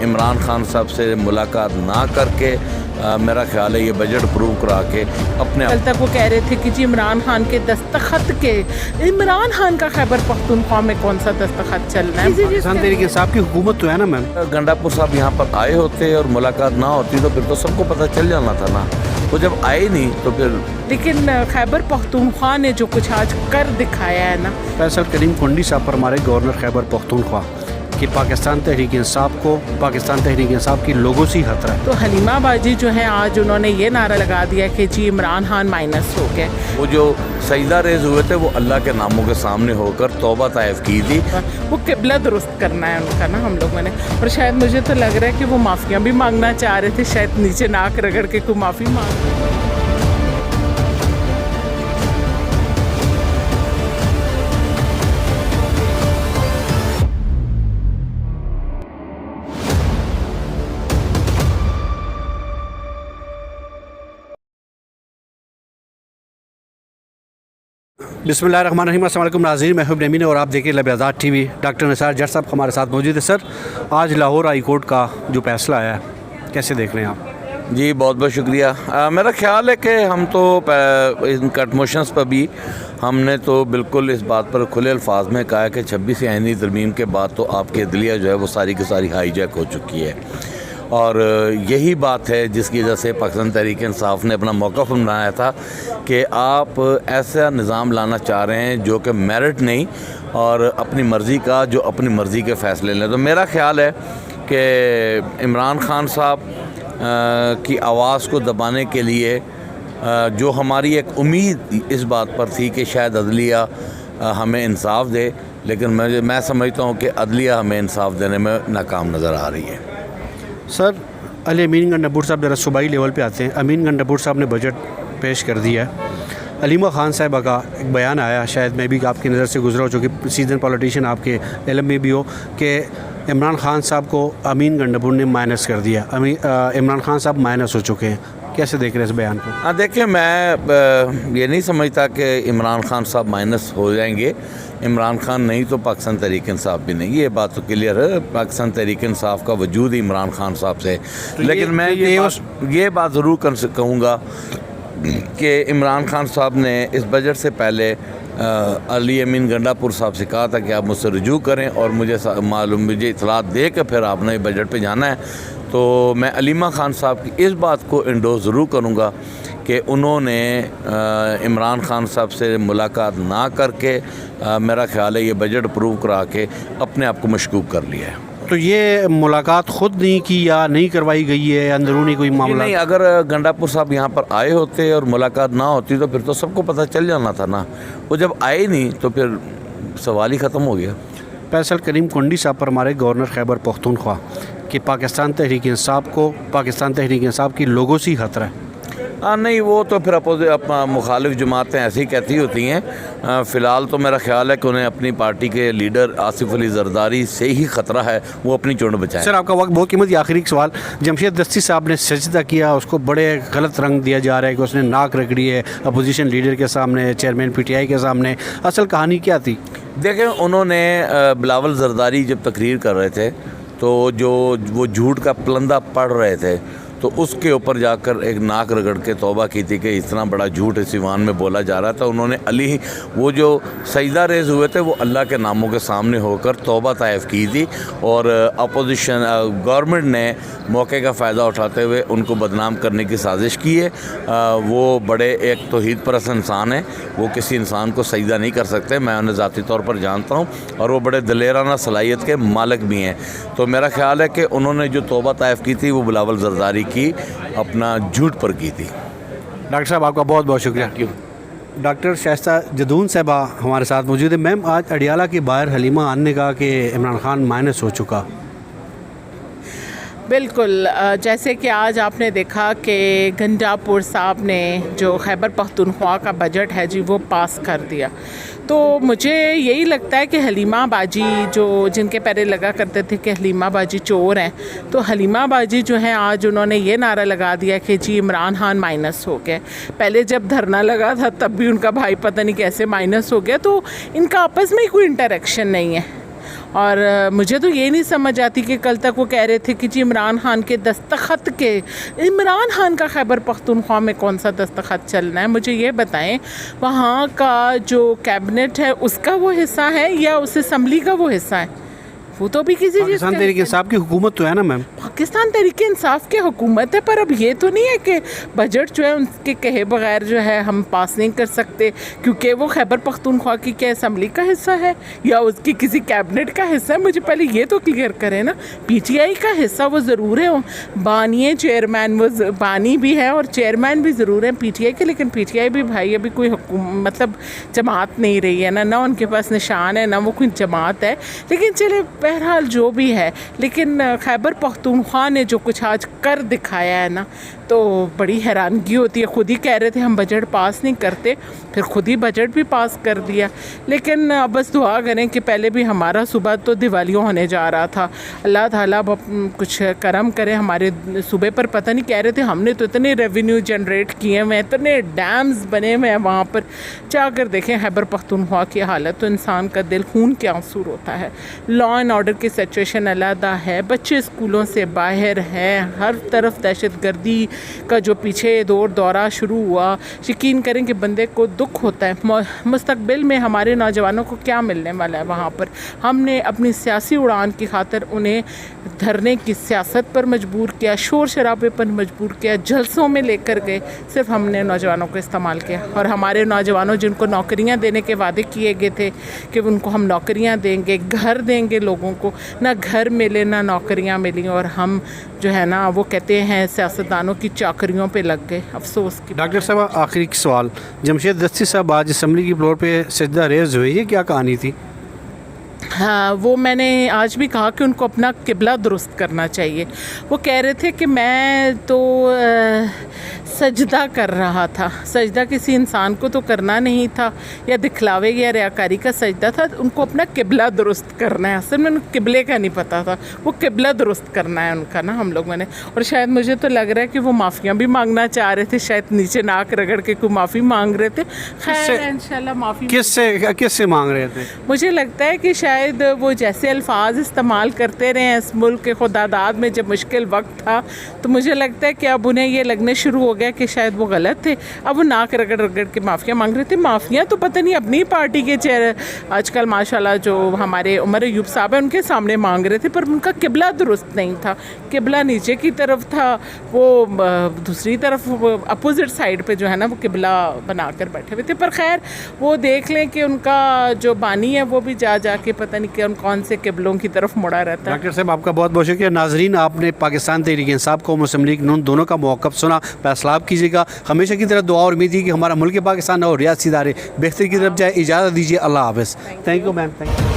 इमरान खान साहब से मुलाकात ना करके मेरा ख्याल है ये बजट अप्रूव करा के अपने कल तक वो कह रहे थे कि जी इमरान खान के दस्तखत के, इमरान खान का खैबर पख्तूनख्वा में कौन सा दस्तखत चलना है? पाकिस्तान तहरीक इंसाफ की हुकूमत तो है ना मैम। गंडापुर साहब यहाँ पर आए होते और मुलाकात ना होती तो फिर तो सबको पता चल जाना था ना। वो जब आए नहीं तो फिर, लेकिन खैबर पख्तूनख्वा ने जो कुछ आज कर दिखाया है ना। फैसल करीम कुंडी साहब पर हमारे गवर्नर खैबर पख्तूनख्वा कि पाकिस्तान तहरीक इंसाफ को, पाकिस्तान तहरीक इंसाफ की लोगों से ही खतरा है। तो हलीमा बाजी जो है आज उन्होंने ये नारा लगा दिया कि जी इमरान खान माइनस हो गए। वो जो सजदा रेज हुए थे वो अल्लाह के नामों के सामने होकर तौबा ताइफ की थी। वो किबला दुरुस्त करना है उनका ना हम लोगों ने, और शायद मुझे तो लग रहा है कि वो माफ़ियाँ भी मांगना चाह रहे थे, शायद नीचे नाक रगड़ के कोई माफ़ी मांग। बिस्मिल्लाहिर्रहमानिर्रहीम, अस्सलाम वालेकुम नाज़रीन, मैं हूं नमीन और आप देखिए लब आज़ाद टीवी। डॉक्टर निसार जट साहब हमारे साथ मौजूद है। सर, आज लाहौर हाई कोर्ट का जो फैसला आया है कैसे देख रहे हैं आप? जी बहुत बहुत शुक्रिया। मेरा ख्याल है कि हम तो इन कट मोशंस पर भी हमने तो बिल्कुल इस बात पर खुले अल्फाज में कहा कि 26 आईनी तरमीम के बाद तो आपकी अदलिया जो है वो सारी की सारी हाईजैक हो चुकी है, और यही बात है जिसकी वजह से पाकिस्तान तहरीक इंसाफ ने अपना मौक़िफ़ बनाया था कि आप ऐसा निज़ाम लाना चाह रहे हैं जो कि मेरिट नहीं और अपनी मर्ज़ी का, जो अपनी मर्ज़ी के फ़ैसले लें। तो मेरा ख़्याल है कि इमरान खान साहब की आवाज़ को दबाने के लिए जो हमारी एक उम्मीद इस बात पर थी कि शायद अदलिया हमें इंसाफ दे, लेकिन मैं समझता हूँ कि अदलिया हमें इंसाफ देने में नाकाम नज़र आ रही है। सर, अली अमीन गंडापुर साहब ज़रा सूबाई लेवल पे आते हैं। अमीन गंडापुर साहब ने बजट पेश कर दिया है। हलीमा खान साहबा का एक बयान आया, शायद मैं भी आपकी नज़र से गुजरा हो, चूँकि सीजन पॉलिटिशियन आपके इल्म में भी हो, कि इमरान खान साहब को अमीन गंडापुर ने माइनस कर दिया। इमरान खान साहब माइनस हो चुके हैं, कैसे देख रहे हैं इस बयान को? हाँ देखिए, मैं ये नहीं समझता कि इमरान खान साहब माइनस हो जाएंगे। इमरान खान नहीं तो पाकिस्तान तहरीक इंसाफ भी नहीं, ये बात तो क्लियर है। पाकिस्तान तहरीक इंसाफ का वजूद ही इमरान खान साहब से। तो लेकिन मैं ये बात ज़रूर कहूँगा कि इमरान खान साहब ने इस बजट से पहले अली अमीन गंडापुर साहब से कहा था कि आप मुझसे रुजू करें और मुझे इतलात दे के फिर आपने बजट पे जाना है। तो मैं अलीमा खान साहब की इस बात को इंडोर्स ज़रूर करूँगा कि उन्होंने इमरान खान साहब से मुलाकात ना करके मेरा ख्याल है ये बजट अप्रूव करा के अपने आप को मशकूक कर लिया है। तो ये मुलाकात ख़ुद नहीं की या नहीं करवाई गई है, अंदरूनी कोई मामला? नहीं, अगर गंडापुर साहब यहाँ पर आए होते और मुलाकात ना होती तो फिर तो सबको पता चल जाना था ना। वो जब आए नहीं तो फिर सवाल ही ख़त्म हो गया। फैसल करीम कुंडी साहब पर हमारे गवर्नर खैबर पख्तूनख्वा कि पाकिस्तान तहरीक इंसाफ को, पाकिस्तान तहरीक इंसाफ की लोगों से ही खतरा है। नहीं, वो तो फिर मुखालिफ जमातें ऐसी कहती होती हैं। फ़िलहाल तो मेरा ख्याल है कि उन्हें अपनी पार्टी के लीडर आसिफ अली जरदारी से ही ख़तरा है, वो अपनी चुन बचाएं। सर, आपका वक्त बहुत कीमती। आखिरी सवाल, जमशेद दस्ती साहब ने सजदा किया, उसको बड़े गलत रंग दिया जा रहा है कि उसने नाक रगड़ी है अपोजिशन लीडर के सामने, चेयरमैन PTI के सामने। असल कहानी क्या थी? देखें, उन्होंने बिलावल जरदारी जब तकरीर कर रहे थे तो जो वो झूठ का पलंदा पढ़ रहे थे तो उसके ऊपर जाकर एक नाक रगड़ के तौबा की थी कि इतना बड़ा झूठ इस ईवान में बोला जा रहा था। उन्होंने वो जो सजदा रेज हुए थे वो अल्लाह के नामों के सामने होकर तौबा ताइफ की थी, और अपोजिशन गवर्नमेंट ने मौके का फ़ायदा उठाते हुए उनको बदनाम करने की साजिश की है। वो बड़े एक तौहीद परस्त इंसान हैं, वो किसी इंसान को सजदा नहीं कर सकते, मैं उन्हें ज़ाती तौर पर जानता हूँ, और वो बड़े दलेराना सलाहियत के मालिक भी हैं। तो मेरा ख्याल है कि उन्होंने जो तौबा ताइफ की थी वो बिलावल जरदारी की अपना झूठ पर की थी। डॉक्टर साहब, आपका बहुत बहुत शुक्रिया। डॉक्टर शाइस्ता जदून साहबा हमारे साथ मौजूद है। मैम, आज अडियाला के बाहर हलीमा आने का कि इमरान खान माइनस हो चुका। बिल्कुल, जैसे कि आज आपने देखा कि गंडापुर साहब ने जो खैबर पख्तूनख्वा का बजट है जी वो पास कर दिया। तो मुझे यही लगता है कि हलीमा बाजी जो जिनके पैरे लगा करते थे कि हलीमा बाजी चोर हैं, तो हलीमा बाजी जो है आज उन्होंने ये नारा लगा दिया कि जी इमरान खान माइनस हो गए। पहले जब धरना लगा था तब भी उनका भाई पता नहीं कैसे माइनस हो गया। तो इनका आपस में कोई इंटरेक्शन नहीं है। और मुझे तो ये नहीं समझ आती कि कल तक वो कह रहे थे कि जी इमरान खान के दस्तखत के, इमरान खान का खैबर पख्तूनख्वा में कौन सा दस्तखत चलना है, मुझे ये बताएं। वहाँ का जो कैबिनेट है उसका वो हिस्सा है या उस असम्बली का वो हिस्सा है? वो तो भी किसी चीज़ पाकिस्तान का तहरीक इंसाफ की हुकूमत तो है ना मैम। पाकिस्तान तहरीक इंसाफ की हुकूमत है, पर अब ये तो नहीं है कि बजट जो है उनके कहे बगैर जो है हम पास नहीं कर सकते, क्योंकि वो खैबर पख्तूनख्वा की क्या असम्बली का हिस्सा है या उसकी किसी कैबिनेट का हिस्सा है? मुझे पहले ये तो क्लियर करें ना। पीटीआई का हिस्सा वो ज़रूर है, बानी चेयरमैन, वो बानी भी है और चेयरमैन भी ज़रूर है पीटीआई के, लेकिन पीटीआई भी भाई अभी कोई मतलब जमात नहीं रही है ना उनके पास निशान है ना वो कोई जमात है। लेकिन चले बहरहाल जो भी है, लेकिन खैबर पख्तूनख्वा ने जो कुछ आज कर दिखाया है ना, तो बड़ी हैरानगी होती है। खुद ही कह रहे थे हम बजट पास नहीं करते, फिर खुद ही बजट भी पास कर दिया। लेकिन बस दुआ करें कि पहले भी हमारा सूबा तो दिवालियों होने जा रहा था, अल्लाह ताला कुछ करम करे हमारे सूबे पर। पता नहीं कह रहे थे हमने तो इतने रेवेन्यू जनरेट किए हुए हैं, इतने डैम्स बने हुए हैं वहाँ पर, जाकर देखें खैबर पख्तूनख्वा की हालत, तो इंसान का दिल खून के आंसू रोता है। लॉ एंड ऑर्डर की सिचुएशन अलहदा है, बच्चे स्कूलों से बाहर हैं, हर तरफ दहशतगर्दी का जो पीछे दौर दौरा शुरू हुआ, यकीन करें कि बंदे को दुख होता है। मुस्तकबिल में हमारे नौजवानों को क्या मिलने वाला है वहाँ पर? हमने अपनी सियासी उड़ान की खातिर उन्हें धरने की सियासत पर मजबूर किया, शोर शराबे पर मजबूर किया, जलसों में लेकर गए, सिर्फ हमने नौजवानों को इस्तेमाल किया। और हमारे नौजवानों जिनको नौकरियाँ देने के वादे किए गए थे कि उनको हम नौकरियाँ देंगे, घर देंगे लोगों को, ना घर मिले ना नौकरियाँ मिली, और हम जो है ना वो कहते हैं सियासतदानों की चाकरियों पे लग गए। अफसोस की डॉक्टर साहब आखिरी सवाल, जमशेद दस्ती साहब आज असम्बली की फ्लोर पे सजदा रेज़ हुए, ये क्या कहानी थी? हाँ, वो मैंने आज भी कहा कि उनको अपना किबला दुरुस्त करना चाहिए। वो कह रहे थे कि मैं तो सजदा कर रहा था, सजदा किसी इंसान को तो करना नहीं था, या दिखलावे या रियाकारी का सजदा था। उनको अपना किबला दुरुस्त करना है, असल में उनको किबले का नहीं पता था, वो किबला दुरुस्त करना है उनका ना हम लोगों ने। और शायद मुझे तो लग रहा है कि वो माफ़ियाँ भी मांगना चाह रहे थे, शायद नीचे नाक रगड़ के कोई माफ़ी मांग रहे थे। खैर इंशाल्लाह माफ़ी किससे मांग रहे थे? मुझे लगता है कि शायद वो जैसे अल्फाज इस्तेमाल करते रहे हैं इस मुल्क के खुदादाद में जब मुश्किल वक्त था, तो मुझे लगता है कि अब उन्हें ये लगने शुरू हो गया कि शायद वो गलत थे। अब वो नाक रगड़ रगड़ के माफ़ियाँ मांग रहे थे। माफ़ियाँ तो पता नहीं अपनी पार्टी के चेहरे आजकल माशाल्लाह जो हमारे उमर अयूब साहब हैं उनके सामने मांग रहे थे, पर उनका किबला दुरुस्त नहीं था, किबला नीचे की तरफ था, वो दूसरी तरफ अपोजिट साइड पे जो है ना वो किबला बनाकर बैठे हुए थे। पर खैर वो देख लें कि उनका जो बानी है वो भी जा के पता नहीं कौन से किबलों की तरफ मुड़ा रहता है। डॉक्टर साहब आपका बहुत बहुत शुक्रिया। नाजरीन, आपने पाकिस्तान तहरीक इंसाफ को मुस्लिम लीग नून दोनों का मौक़िफ़ सुना, फैसला आप कीजिएगा। हमेशा की तरह दुआ और उम्मीद है कि हमारा मुल्क पाकिस्तान और रियासी इदारे बेहतरी की तरफ जाए। इजाज़त दीजिए, अल्लाह हाफ़िज़। Thank you ma'am, thank you.